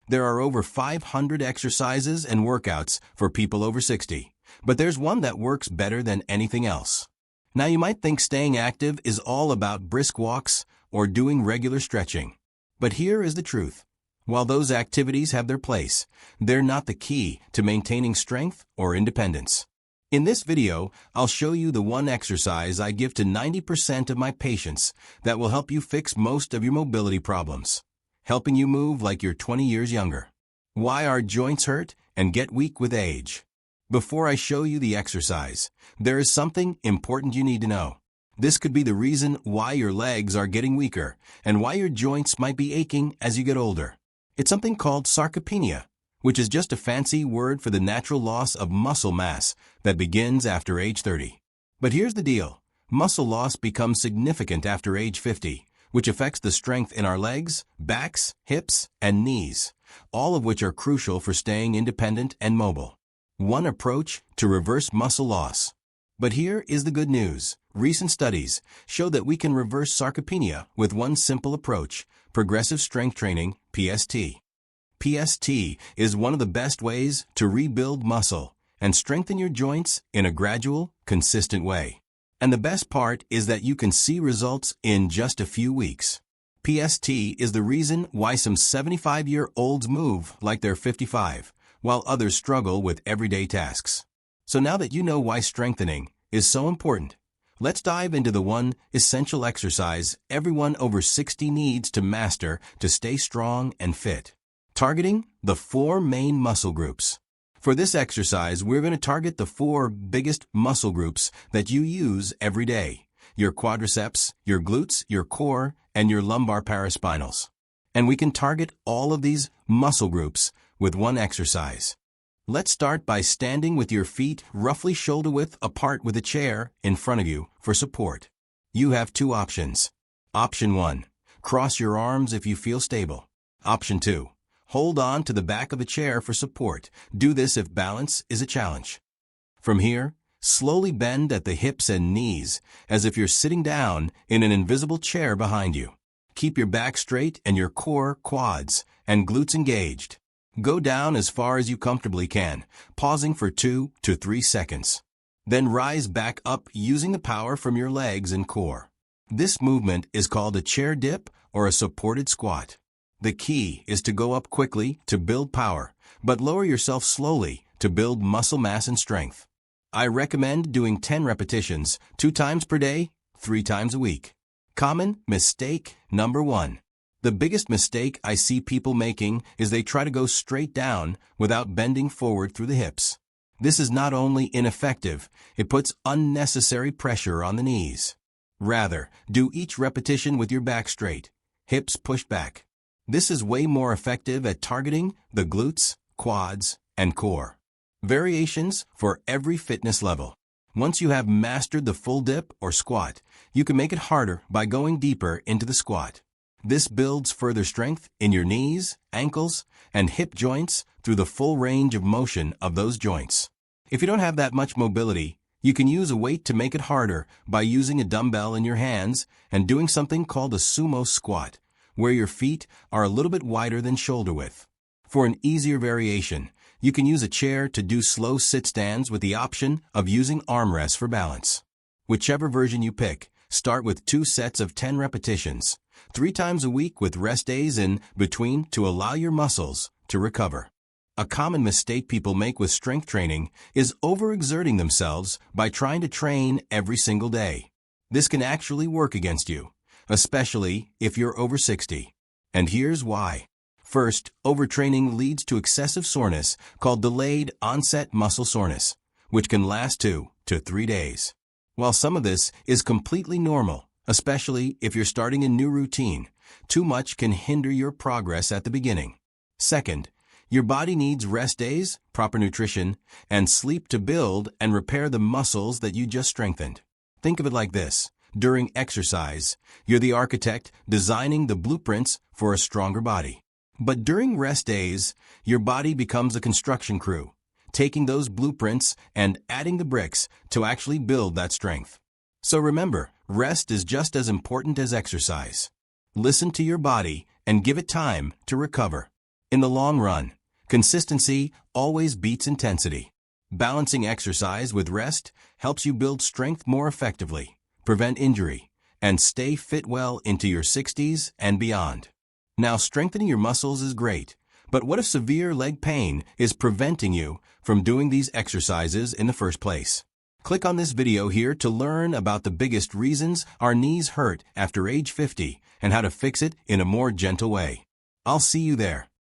There are over 500 exercises and workouts for people over 60, but there's one that works better than anything else. Now you might think staying active is all about brisk walks or doing regular stretching. But here is the truth. While those activities have their place, they're not the key to maintaining strength or independence. In this video, I'll show you the one exercise I give to 90% of my patients that will help you fix most of your mobility problems, helping you move like you're 20 years younger. Why our joints hurt and get weak with age. Before I show you the exercise, there is something important you need to know. This could be the reason why your legs are getting weaker and why your joints might be aching as you get older. It's something called sarcopenia, which is just a fancy word for the natural loss of muscle mass that begins after age 30. But here's the deal. Muscle loss becomes significant after age 50, which affects the strength in our legs, backs, hips, and knees, all of which are crucial for staying independent and mobile. One approach to reverse muscle loss. But here is the good news. Recent studies show that we can reverse sarcopenia with one simple approach, progressive strength training, PST. PST is one of the best ways to rebuild muscle and strengthen your joints in a gradual, consistent way. And the best part is that you can see results in just a few weeks. PST is the reason why some 75-year-olds move like they're 55, while others struggle with everyday tasks. So now that you know why strengthening is so important, let's dive into the one essential exercise everyone over 60 needs to master to stay strong and fit. Targeting the 4 main muscle groups. For this exercise, we're going to target the 4 biggest muscle groups that you use every day: your quadriceps, your glutes, your core, and your lumbar paraspinals. And we can target all of these muscle groups with one exercise. Let's start by standing with your feet roughly shoulder-width apart with a chair in front of you for support. You have 2 options. Option 1. Cross your arms if you feel stable. Option 2. Hold on to the back of a chair for support. Do this if balance is a challenge. From here, slowly bend at the hips and knees as if you're sitting down in an invisible chair behind you. Keep your back straight and your core, quads, and glutes engaged. Go down as far as you comfortably can, pausing for 2 to 3 seconds. Then rise back up using the power from your legs and core. This movement is called a chair dip or a supported squat. The key is to go up quickly to build power, but lower yourself slowly to build muscle mass and strength. I recommend doing 10 repetitions 2 times per day, 3 times a week. Common mistake number 1. The biggest mistake I see people making is they try to go straight down without bending forward through the hips. This is not only ineffective, it puts unnecessary pressure on the knees. Rather, do each repetition with your back straight, hips pushed back. This is way more effective at targeting the glutes, quads, and core. Variations for every fitness level. Once you have mastered the full dip or squat, you can make it harder by going deeper into the squat. This builds further strength in your knees, ankles, and hip joints through the full range of motion of those joints. If you don't have that much mobility, you can use a weight to make it harder by using a dumbbell in your hands and doing something called a sumo squat, where your feet are a little bit wider than shoulder width. For an easier variation, you can use a chair to do slow sit stands with the option of using armrests for balance. Whichever version you pick, start with 2 sets of 10 repetitions, 3 times a week with rest days in between to allow your muscles to recover. A common mistake people make with strength training is overexerting themselves by trying to train every single day. This can actually work against you, especially if you're over 60. And here's why. First, overtraining leads to excessive soreness called delayed onset muscle soreness, which can last 2 to 3 days. While some of this is completely normal, especially if you're starting a new routine, too much can hinder your progress at the beginning. Second, your body needs rest days, proper nutrition, and sleep to build and repair the muscles that you just strengthened. Think of it like this. During exercise, you're the architect designing the blueprints for a stronger body. But during rest days, your body becomes a construction crew, taking those blueprints and adding the bricks to actually build that strength. So remember, rest is just as important as exercise. Listen to your body and give it time to recover. In the long run, consistency always beats intensity. Balancing exercise with rest helps you build strength more effectively, prevent injury, and stay fit well into your 60s and beyond. Now, strengthening your muscles is great, but what if severe leg pain is preventing you from doing these exercises in the first place? Click on this video here to learn about the biggest reasons our knees hurt after age 50 and how to fix it in a more gentle way. I'll see you there.